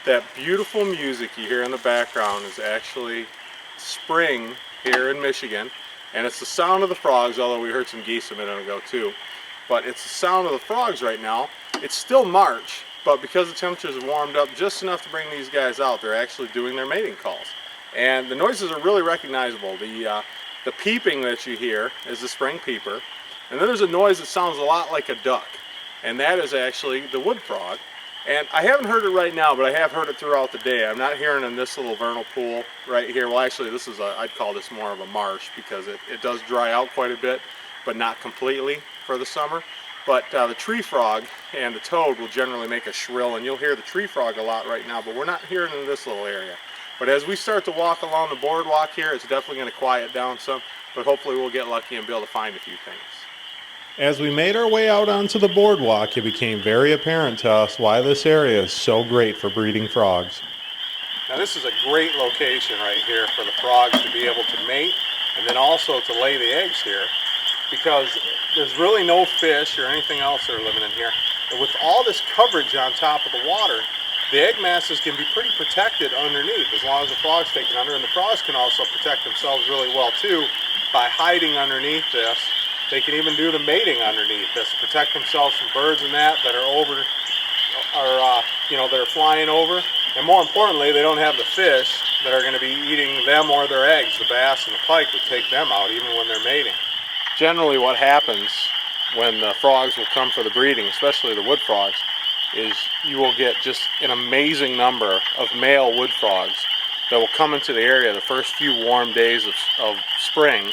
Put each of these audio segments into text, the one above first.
That beautiful music you hear in the background is actually spring here in Michigan, and it's the sound of the frogs, although we heard some geese a minute ago too. But it's the sound of the frogs right now. It's still March, but because the temperatures have warmed up just enough to bring these guys out, they're actually doing their mating calls. And the noises are really recognizable. The peeping that you hear is the spring peeper, and then there's a noise that sounds a lot like a duck, and that is actually the wood frog. And I haven't heard it right now, but I have heard it throughout the day. I'm not hearing in this little vernal pool right here. Well, actually, this is I'd call this more of a marsh because it does dry out quite a bit, but not completely for the summer. But the tree frog and the toad will generally make a shrill, and you'll hear the tree frog a lot right now, but we're not hearing it in this little area. But as we start to walk along the boardwalk here, it's definitely going to quiet down some, but hopefully we'll get lucky and be able to find a few things. As we made our way out onto the boardwalk, it became very apparent to us why this area is so great for breeding frogs. Now this is a great location right here for the frogs to be able to mate and then also to lay the eggs here, because there's really no fish or anything else that are living in here. And with all this coverage on top of the water, the egg masses can be pretty protected underneath as long as the frogs take it under, and the frogs can also protect themselves really well too by hiding underneath this. They can even do the mating underneath this to protect themselves from birds and that are over, that are flying over. And more importantly, they don't have the fish that are going to be eating them or their eggs. The bass and the pike would take them out even when they're mating. Generally what happens when the frogs will come for the breeding, especially the wood frogs, is you will get just an amazing number of male wood frogs that will come into the area the first few warm days of spring,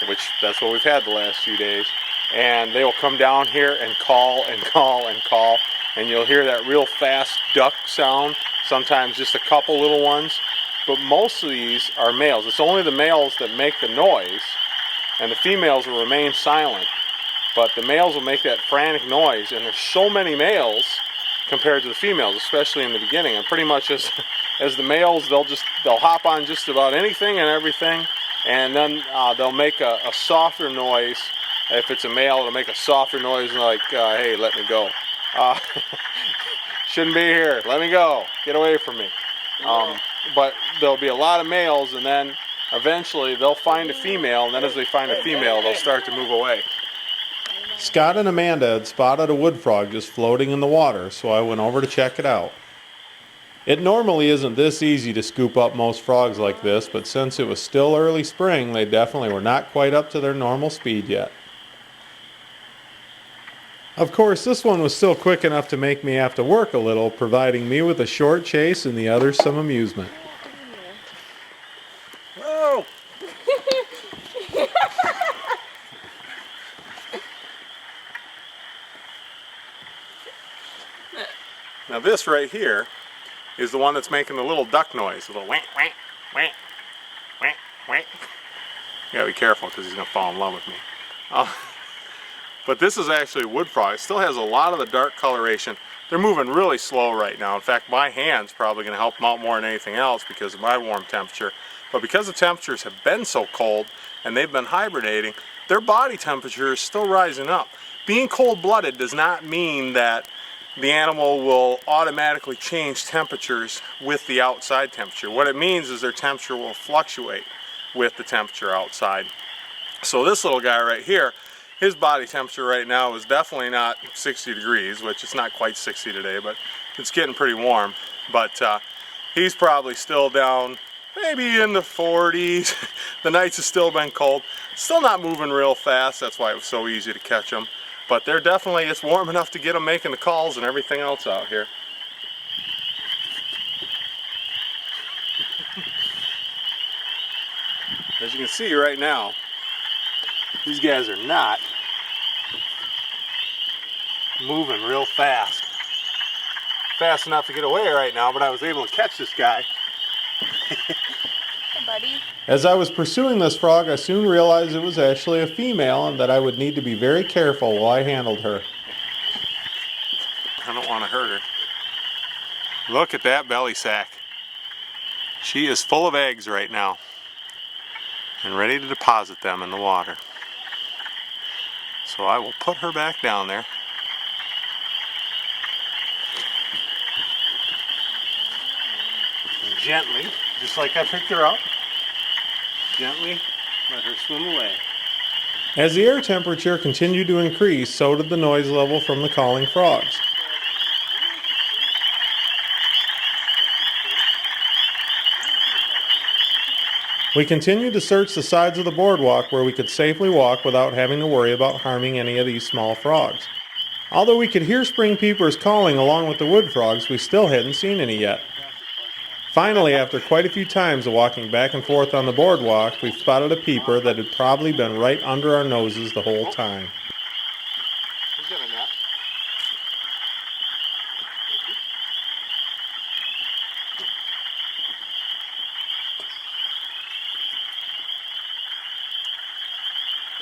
which that's what we've had the last few days, and they will come down here and call and call and call, and you'll hear that real fast duck sound, sometimes just a couple little ones, but most of these are males. It's only the males that make the noise, and the females will remain silent, but the males will make that frantic noise, and there's so many males compared to the females, especially in the beginning, and pretty much as the males, they'll hop on just about anything and everything, and then they'll make a softer noise. If it's a male, it'll make a softer noise like, hey, let me go. Shouldn't be here. Let me go. Get away from me. But there'll be a lot of males, and then eventually they'll find a female, and then as they find a female, they'll start to move away. Scott and Amanda had spotted a wood frog just floating in the water, so I went over to check it out. It normally isn't this easy to scoop up most frogs like this, but since it was still early spring, they definitely were not quite up to their normal speed yet. Of course, this one was still quick enough to make me have to work a little, providing me with a short chase and the others some amusement. Whoa! Now this right here is the one that's making the little duck noise, the little wank, wank, wank, wank, wank. You gotta be careful because he's gonna fall in love with me. But this is actually a wood frog. It still has a lot of the dark coloration. They're moving really slow right now. In fact, my hand's probably gonna help them out more than anything else because of my warm temperature. But because the temperatures have been so cold and they've been hibernating, their body temperature is still rising up. Being cold-blooded does not mean that the animal will automatically change temperatures with the outside temperature. What it means is their temperature will fluctuate with the temperature outside. So this little guy right here, his body temperature right now is definitely not 60 degrees, which it's not quite 60 today, but it's getting pretty warm. But he's probably still down maybe in the 40s. The nights have still been cold. Still not moving real fast, that's why it was so easy to catch them. But they're definitely, it's warm enough to get them making the calls and everything else out here. As you can see right now, these guys are not moving real fast. Fast enough to get away right now, but I was able to catch this guy. Hey, buddy. As I was pursuing this frog, I soon realized it was actually a female and that I would need to be very careful while I handled her. I don't want to hurt her. Look at that belly sack. She is full of eggs right now and ready to deposit them in the water. So I will put her back down there. And gently, just like I picked her up, gently let her swim away. As the air temperature continued to increase, so did the noise level from the calling frogs. We continued to search the sides of the boardwalk where we could safely walk without having to worry about harming any of these small frogs. Although we could hear spring peepers calling along with the wood frogs, we still hadn't seen any yet. Finally, after quite a few times of walking back and forth on the boardwalk, we spotted a peeper that had probably been right under our noses the whole time. He's got a nut.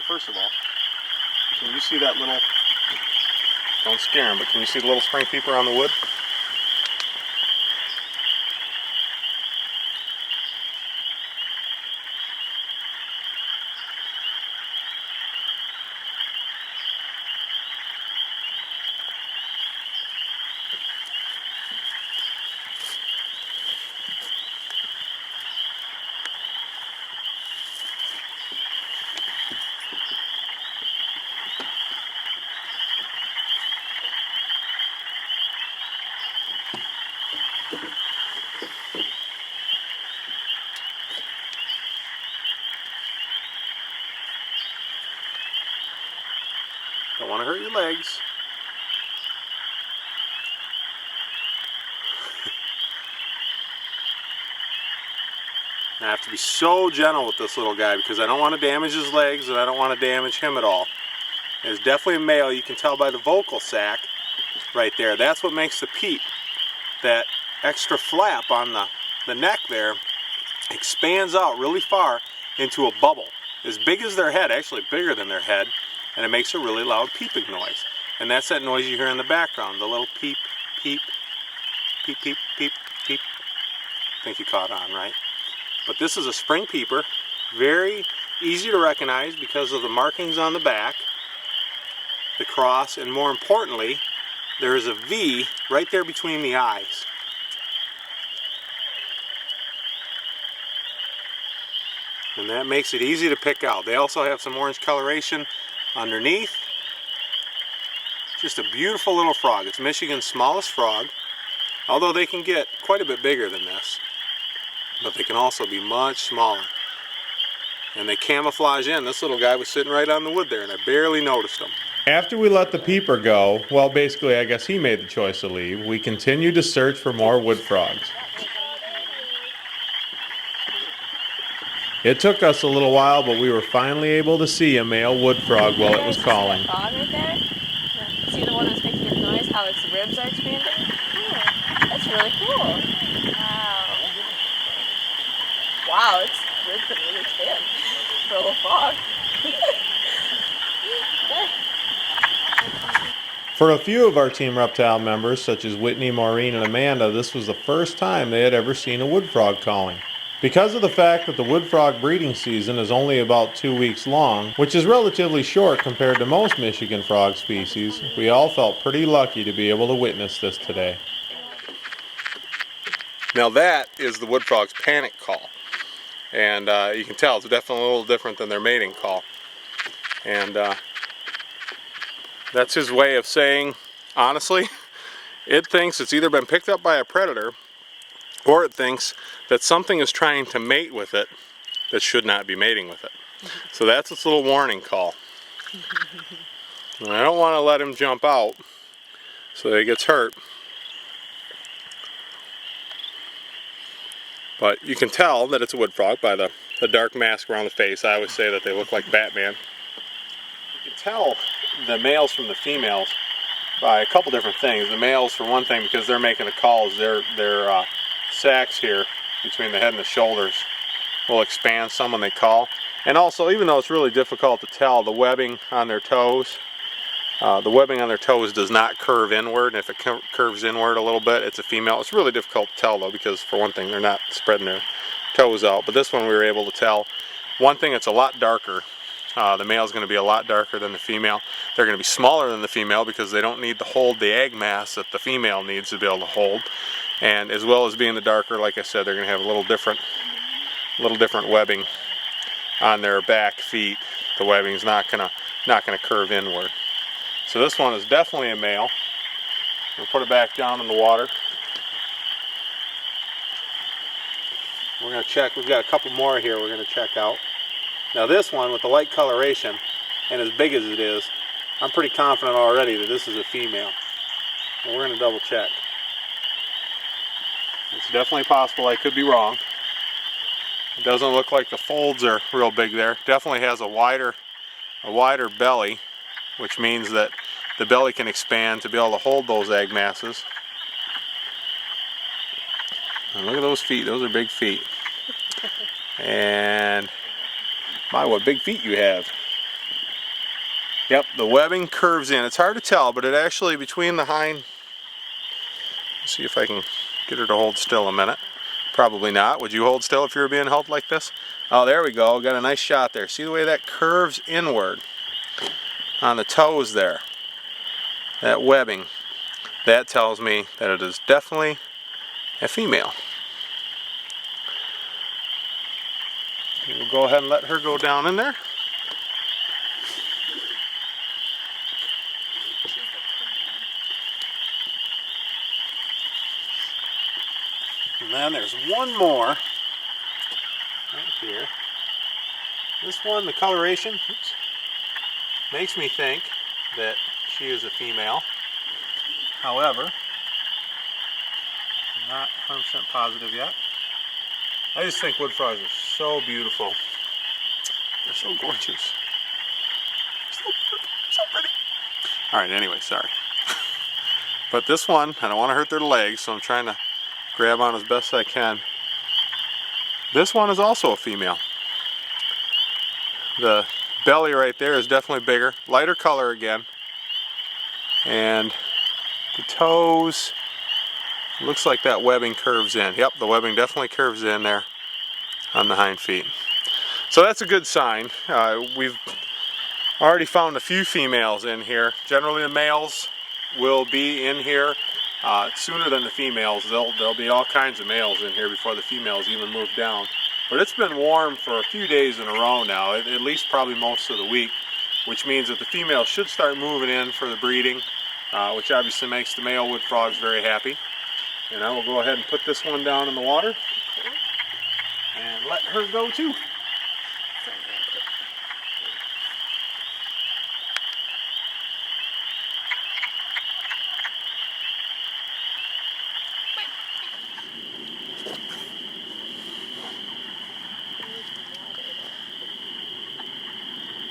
First of all, can you see that little, don't scare him, but can you see the little spring peeper on the wood? Don't want to hurt your legs. I have to be so gentle with this little guy because I don't want to damage his legs and I don't want to damage him at all. It's definitely a male. You can tell by the vocal sac right there. That's what makes the peep. That extra flap on the neck there expands out really far into a bubble. As big as their head, actually bigger than their head, and it makes a really loud peeping noise. And that's that noise you hear in the background, the little peep, peep, peep, peep, peep, peep. I think you caught on, right? But this is a spring peeper, very easy to recognize because of the markings on the back, the cross, and more importantly, there is a V right there between the eyes. And that makes it easy to pick out. They also have some orange coloration underneath. Just a beautiful little frog. It's Michigan's smallest frog, although they can get quite a bit bigger than this. But they can also be much smaller. And they camouflage in. This little guy was sitting right on the wood there and I barely noticed him. After we let the peeper go, well, basically I guess he made the choice to leave, we continued to search for more wood frogs. It took us a little while, but we were finally able to see a male wood frog while it was calling. See that frog right there? Yeah. See the one that's making a noise, how its ribs are expanding? Yeah. That's really cool. Wow. Wow, its ribs can really expand for a little frog. For a few of our Team Reptile members, such as Whitney, Maureen, and Amanda, this was the first time they had ever seen a wood frog calling. Because of the fact that the wood frog breeding season is only about 2 weeks long, which is relatively short compared to most Michigan frog species, we all felt pretty lucky to be able to witness this today. Now that is the wood frog's panic call. And you can tell it's definitely a little different than their mating call. And that's his way of saying, honestly, it thinks it's either been picked up by a predator or it thinks that something is trying to mate with it that should not be mating with it. So that's its little warning call. And I don't want to let him jump out so that he gets hurt. But you can tell that it's a wood frog by the dark mask around the face. I always say that they look like Batman. You can tell the males from the females by a couple different things. The males, for one thing, because they're making the calls, their sacs here between the head and the shoulders will expand some when they call. And also, even though it's really difficult to tell, the webbing on their toes, does not curve inward. And if it curves inward a little bit, it's a female. It's really difficult to tell though, because for one thing, they're not spreading their toes out. But this one we were able to tell. One thing, it's a lot darker. The male is going to be a lot darker than the female. They're going to be smaller than the female because they don't need to hold the egg mass that the female needs to be able to hold. And as well as being the darker, like I said, they're going to have a little different webbing on their back feet. The webbing's not going to curve inward. So this one is definitely a male. We'll put it back down in the water. We're going to check. We've got a couple more here we're going to check out. Now this one with the light coloration and as big as it is, I'm pretty confident already that this is a female. And we're going to double check. It's definitely possible. I could be wrong. It doesn't look like the folds are real big there. Definitely has a wider belly, which means that the belly can expand to be able to hold those egg masses. And look at those feet. Those are big feet. And my, what big feet you have. Yep, the webbing curves in. It's hard to tell, but it actually, between the hind, let's see if I can get her to hold still a minute. Probably not. Would you hold still if you were being held like this? Oh, there we go. Got a nice shot there. See the way that curves inward on the toes there? That webbing. That tells me that it is definitely a female. We'll go ahead and let her go down in there. And then there's one more right here. This one, the coloration, makes me think that she is a female. However, I'm not 100% positive yet. I just think wood frogs are so beautiful. They're so gorgeous. So pretty. Alright, anyway, sorry. But this one, I don't want to hurt their legs, so I'm trying to grab on as best I can. This one is also a female. The belly right there is definitely bigger, lighter color again, and the toes, looks like that webbing curves in. Yep, the webbing definitely curves in there on the hind feet. So that's a good sign. We've already found a few females in here. Generally the males will be in here sooner than the females. There'll be all kinds of males in here before the females even move down. But it's been warm for a few days in a row now, at least probably most of the week, which means that the females should start moving in for the breeding, which obviously makes the male wood frogs very happy. And I will go ahead and put this one down in the water and let her go too.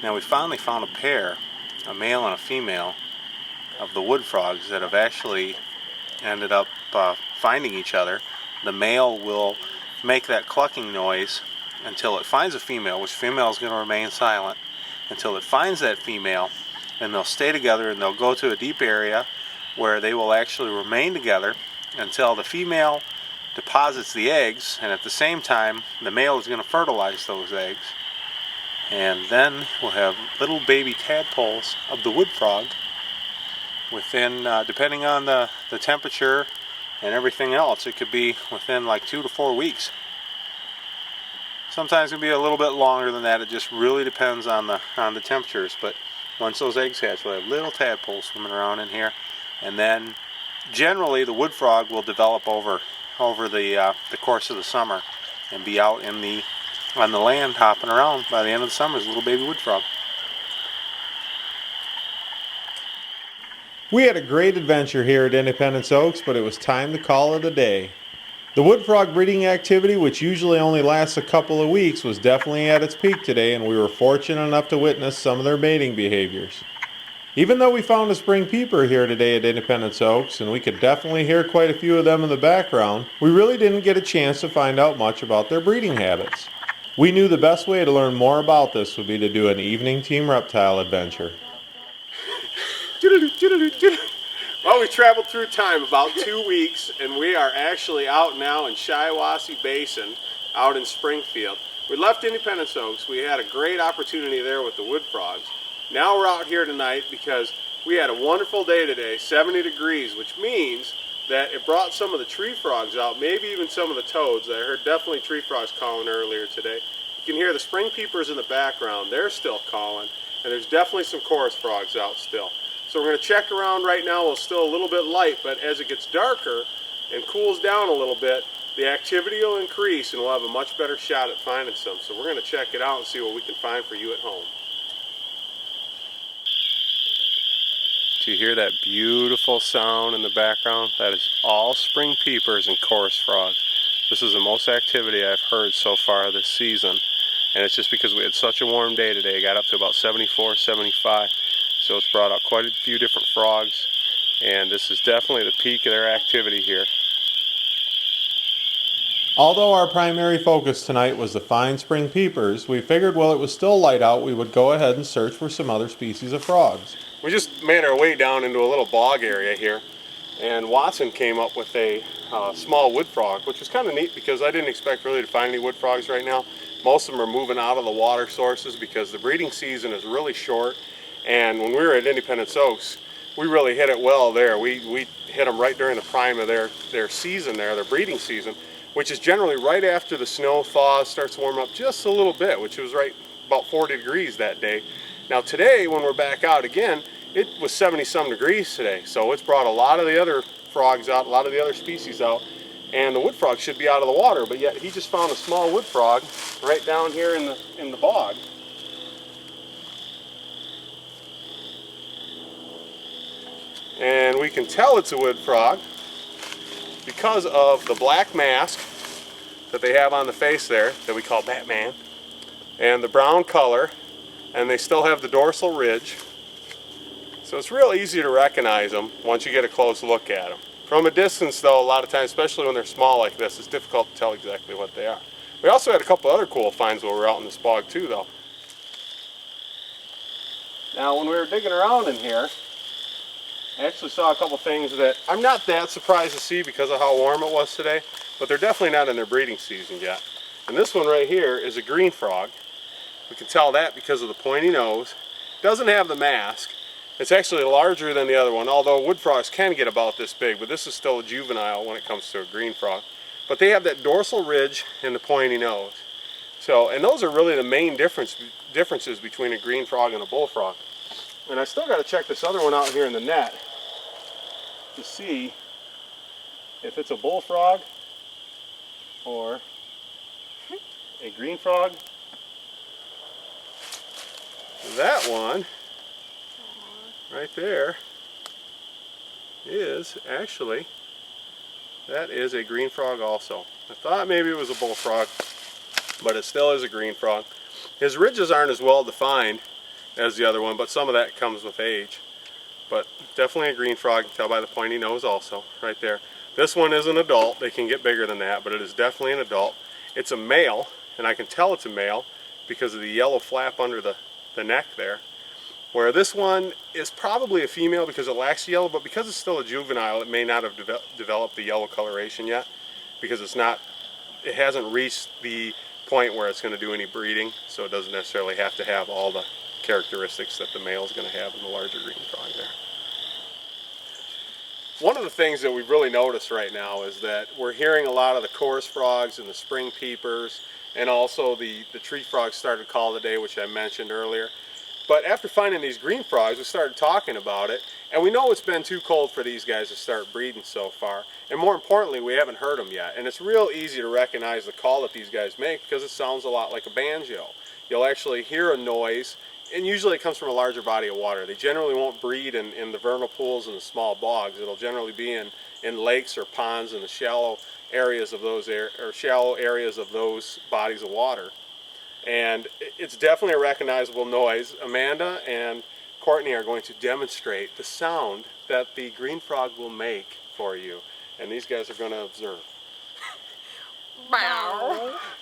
Now we finally found a pair, a male and a female, of the wood frogs that have actually ended up finding each other. The male will make that clucking noise until it finds a female, which female is going to remain silent until it finds that female, and they'll stay together and they'll go to a deep area where they will actually remain together until the female deposits the eggs, and at the same time the male is going to fertilize those eggs, and then we'll have little baby tadpoles of the wood frog within, depending on the temperature and everything else, it could be within like 2 to 4 weeks. Sometimes it can be a little bit longer than that. It just really depends on the temperatures. But once those eggs hatch, we'll have little tadpoles swimming around in here, and then generally the wood frog will develop over the course of the summer and be out on the land hopping around. By the end of the summer, as a little baby wood frog. We had a great adventure here at Independence Oaks, but it was time to call it a day. The wood frog breeding activity, which usually only lasts a couple of weeks, was definitely at its peak today, and we were fortunate enough to witness some of their mating behaviors. Even though we found a spring peeper here today at Independence Oaks, and we could definitely hear quite a few of them in the background, we really didn't get a chance to find out much about their breeding habits. We knew the best way to learn more about this would be to do an evening team reptile adventure. Well, we traveled through time about 2 weeks, and we are actually out now in Shiawassee Basin, out in Springfield. We left Independence Oaks. We had a great opportunity there with the wood frogs. Now we're out here tonight because we had a wonderful day today, 70 degrees, which means that it brought some of the tree frogs out, maybe even some of the toads. I heard definitely tree frogs calling earlier today. You can hear the spring peepers in the background. They're still calling, and there's definitely some chorus frogs out still. So we're going to check around right now. It's still a little bit light, but as it gets darker and cools down a little bit, the activity will increase and we'll have a much better shot at finding some. So we're going to check it out and see what we can find for you at home. Do you hear that beautiful sound in the background? That is all spring peepers and chorus frogs. This is the most activity I've heard so far this season, and it's just because we had such a warm day today. It got up to about 74, 75. So it's brought out quite a few different frogs, and this is definitely the peak of their activity here. Although our primary focus tonight was to find spring peepers, we figured while it was still light out, we would go ahead and search for some other species of frogs. We just made our way down into a little bog area here, and Watson came up with a small wood frog, which was kind of neat because I didn't expect really to find any wood frogs right now. Most of them are moving out of the water sources because the breeding season is really short. And when we were at Independence Oaks, we really hit it well there. We hit them right during the prime of their season there, their breeding season, which is generally right after the snow thaws, starts to warm up just a little bit, which was right about 40 degrees that day. Now today, when we're back out again, it was 70-some degrees today, so it's brought a lot of the other frogs out, a lot of the other species out, and the wood frog should be out of the water, but yet he just found a small wood frog right down here in the bog. And we can tell it's a wood frog because of the black mask that they have on the face there that we call Batman, and the brown color, and they still have the dorsal ridge. So it's real easy to recognize them once you get a close look at them. From a distance though, a lot of times, especially when they're small like this, it's difficult to tell exactly what they are. We also had a couple other cool finds while we were out in this bog too though. Now when we were digging around in here, I actually saw a couple things that I'm not that surprised to see because of how warm it was today, but they're definitely not in their breeding season yet. And this one right here is a green frog. We can tell that because of the pointy nose. It doesn't have the mask. It's actually larger than the other one, although wood frogs can get about this big, but this is still a juvenile when it comes to a green frog. But they have that dorsal ridge and the pointy nose. So, and those are really the main differences between a green frog and a bullfrog. And I still got to check this other one out here in the net to see if it's a bullfrog or a green frog. That one right there is actually, that is a green frog also. I thought maybe it was a bullfrog, but it still is a green frog. His ridges aren't as well defined as the other one, but some of that comes with age. But definitely a green frog, you can tell by the pointy nose also, right there. This one is an adult. They can get bigger than that, but it is definitely an adult. It's a male, and I can tell it's a male because of the yellow flap under the neck there. Where this one is probably a female because it lacks yellow, but because it's still a juvenile, it may not have developed the yellow coloration yet. because it hasn't reached the point where it's going to do any breeding, so it doesn't necessarily have to have all the characteristics that the male is going to have in the larger green frog there. One of the things that we've really noticed right now is that we're hearing a lot of the chorus frogs and the spring peepers, and also the tree frogs started to call today, which I mentioned earlier. But after finding these green frogs, we started talking about it, and we know it's been too cold for these guys to start breeding so far. And more importantly, we haven't heard them yet. And it's real easy to recognize the call that these guys make because it sounds a lot like a banjo. You'll actually hear a noise, and usually it comes from a larger body of water. They generally won't breed in the vernal pools and the small bogs. It'll generally be in lakes or ponds in the shallow areas of those bodies of water. And it's definitely a recognizable noise. Amanda and Courtney are going to demonstrate the sound that the green frog will make for you. And these guys are going to observe.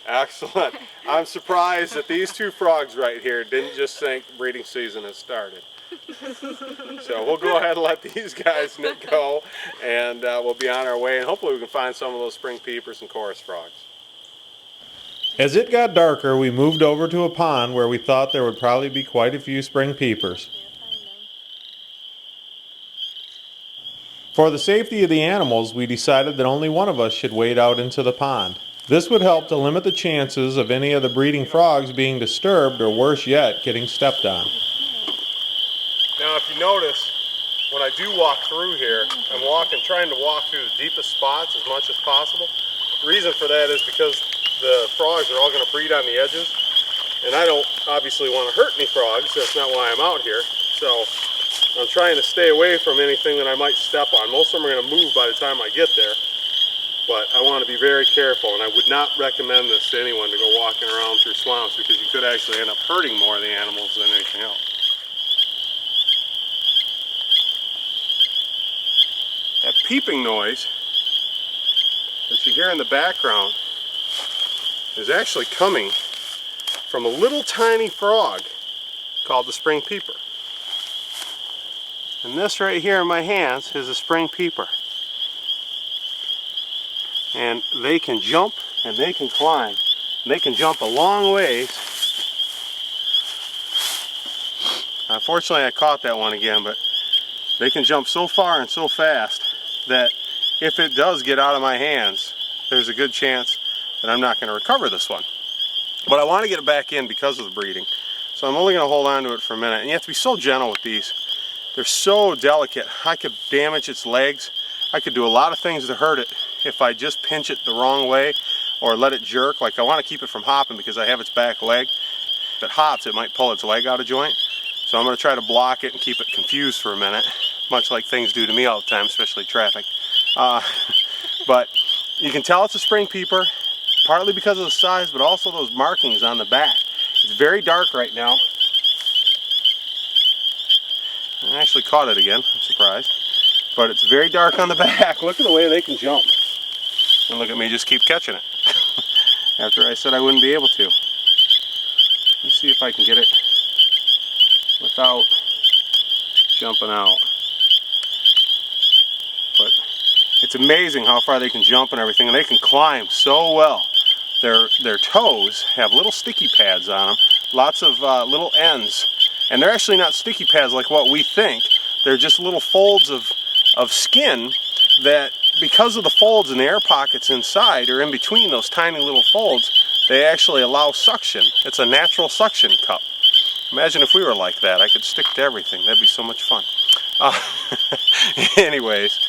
Excellent. I'm surprised that these two frogs right here didn't just think breeding season has started. So we'll go ahead and let these guys go, and we'll be on our way, and hopefully we can find some of those spring peepers and chorus frogs. As it got darker, we moved over to a pond where we thought there would probably be quite a few spring peepers. For the safety of the animals, we decided that only one of us should wade out into the pond. This would help to limit the chances of any of the breeding frogs being disturbed, or worse yet, getting stepped on. Now if you notice, when I do walk through here, I'm trying to walk through the deepest spots as much as possible. The reason for that is because the frogs are all going to breed on the edges, and I don't obviously want to hurt any frogs. That's not why I'm out here. So I'm trying to stay away from anything that I might step on. Most of them are going to move by the time I get there, but I want to be very careful, and I would not recommend this to anyone to go walking around through swamps, because you could actually end up hurting more of the animals than anything else. That peeping noise that you hear in the background is actually coming from a little tiny frog called the spring peeper. And this right here in my hands is a spring peeper. And they can jump and they can climb. And they can jump a long ways. Unfortunately, I caught that one again, but they can jump so far and so fast that if it does get out of my hands, there's a good chance that I'm not going to recover this one. But I want to get it back in because of the breeding. So I'm only going to hold on to it for a minute. And you have to be so gentle with these. They're so delicate. I could damage its legs. I could do a lot of things to hurt it if I just pinch it the wrong way or let it jerk. Like, I want to keep it from hopping because I have its back leg. If it hops, it might pull its leg out of joint. So I'm going to try to block it and keep it confused for a minute, much like things do to me all the time, especially traffic. But you can tell it's a spring peeper, partly because of the size, but also those markings on the back. It's very dark right now. I actually caught it again, I'm surprised. But it's very dark on the back. Look at the way they can jump. And look at me just keep catching it. After I said I wouldn't be able to. Let's see if I can get it without jumping out. But it's amazing how far they can jump and everything, and they can climb so well. Their toes have little sticky pads on them, lots of little ends, and they're actually not sticky pads like what we think. They're just little folds of skin that, because of the folds and the air pockets inside or in between those tiny little folds, they actually allow suction. It's a natural suction cup. Imagine if we were like that. I could stick to everything. That'd be so much fun. Anyways,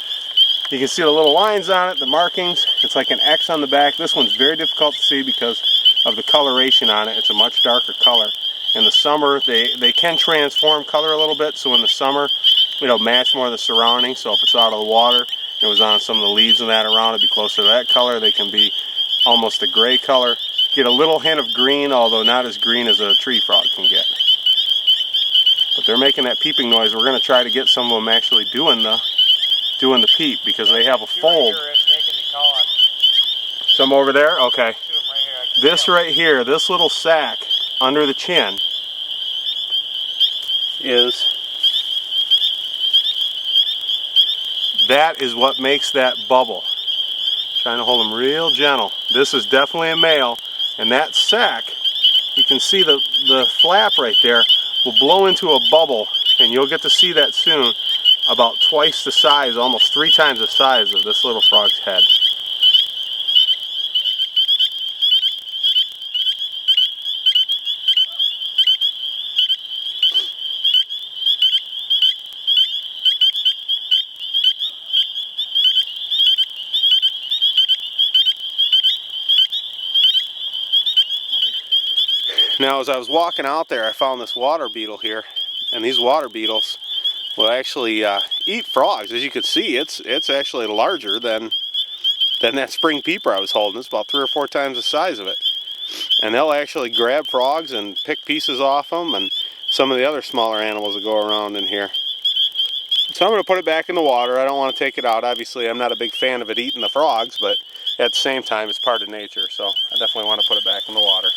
you can see the little lines on it, the markings. It's like an X on the back. This one's very difficult to see because of the coloration on it. It's a much darker color. In the summer, they can transform color a little bit, so in the summer, it'll match more of the surroundings. So if it's out of the water, and it was on some of the leaves and that around, it'd be closer to that color. They can be almost a gray color. Get a little hint of green, although not as green as a tree frog can get. But they're making that peeping noise. We're going to try to get some of them actually doing the peep, because they have a fold. Some over there? Okay. This right here, this little sac under the chin that is what makes that bubble. Trying to hold them real gentle. This is definitely a male, and that sac, you can see the flap right there will blow into a bubble, and you'll get to see that soon, about twice the size, almost 3 times the size of this little frog's head. Now, as I was walking out there, I found this water beetle here, and these water beetles will actually eat frogs. As you can see, it's actually larger than that spring peeper I was holding. It's about 3 or 4 times the size of it, and they'll actually grab frogs and pick pieces off them, and some of the other smaller animals that go around in here. So I'm going to put it back in the water. I don't want to take it out. Obviously, I'm not a big fan of it eating the frogs, but at the same time, it's part of nature, so I definitely want to put it back in the water.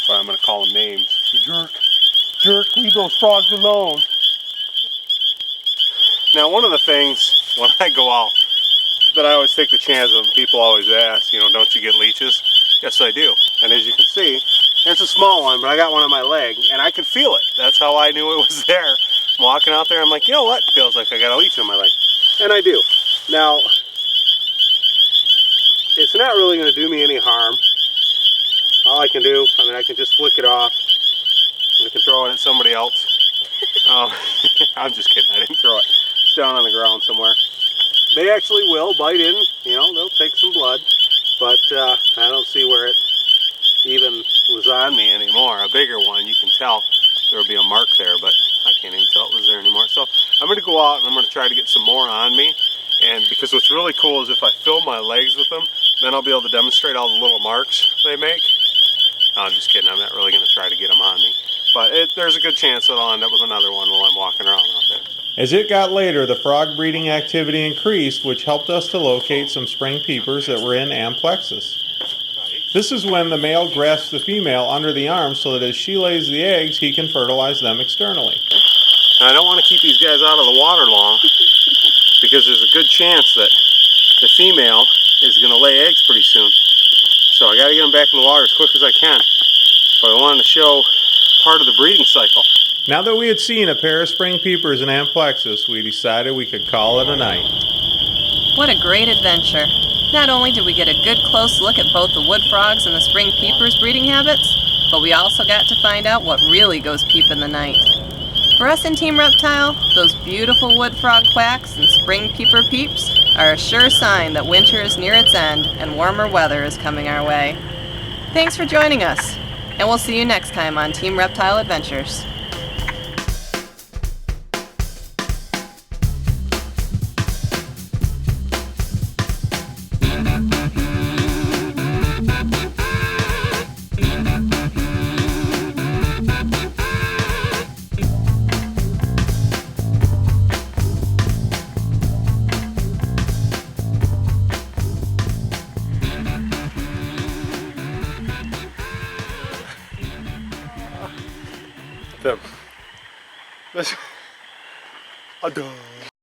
But I'm going to call them names. Jerk, jerk, leave those frogs alone. Now, one of the things when I go out that I always take the chance of, people always ask, you know, don't you get leeches? Yes, I do. And as you can see, it's a small one, but I got one on my leg, and I can feel it. That's how I knew it was there. I'm walking out there, I'm like, you know what? Feels like I got a leech on my leg. And I do. Now, it's not really going to do me any harm. All I can do, I mean, I can just flick it off. I can throw it at somebody else. I'm just kidding, I didn't throw it. It's down on the ground somewhere. They actually will bite in, you know, they'll take some blood, but I don't see where it even was on me anymore. A bigger one, you can tell there will be a mark there, but I can't even tell it was there anymore. So I'm going to go out and I'm going to try to get some more on me, and because what's really cool is if I fill my legs with them, then I'll be able to demonstrate all the little marks they make. No, I'm just kidding, I'm not really going to try to get them on me, but there's a good chance that I'll end up with another one while I'm walking around out there. As it got later, the frog breeding activity increased, which helped us to locate some spring peepers that were in amplexus. This is when the male grasps the female under the arm so that as she lays the eggs, he can fertilize them externally. And I don't want to keep these guys out of the water long because there's a good chance that the female is going to lay eggs pretty soon. So I got to get them back in the water as quick as I can. But I wanted to show part of the breeding cycle. Now that we had seen a pair of spring peepers in amplexus, we decided we could call it a night. What a great adventure. Not only did we get a good close look at both the wood frogs and the spring peepers' breeding habits, but we also got to find out what really goes peep in the night. For us in Team Reptile, those beautiful wood frog quacks and spring peeper peeps are a sure sign that winter is near its end and warmer weather is coming our way. Thanks for joining us, and we'll see you next time on Team Reptile Adventures. Them. This. A dog.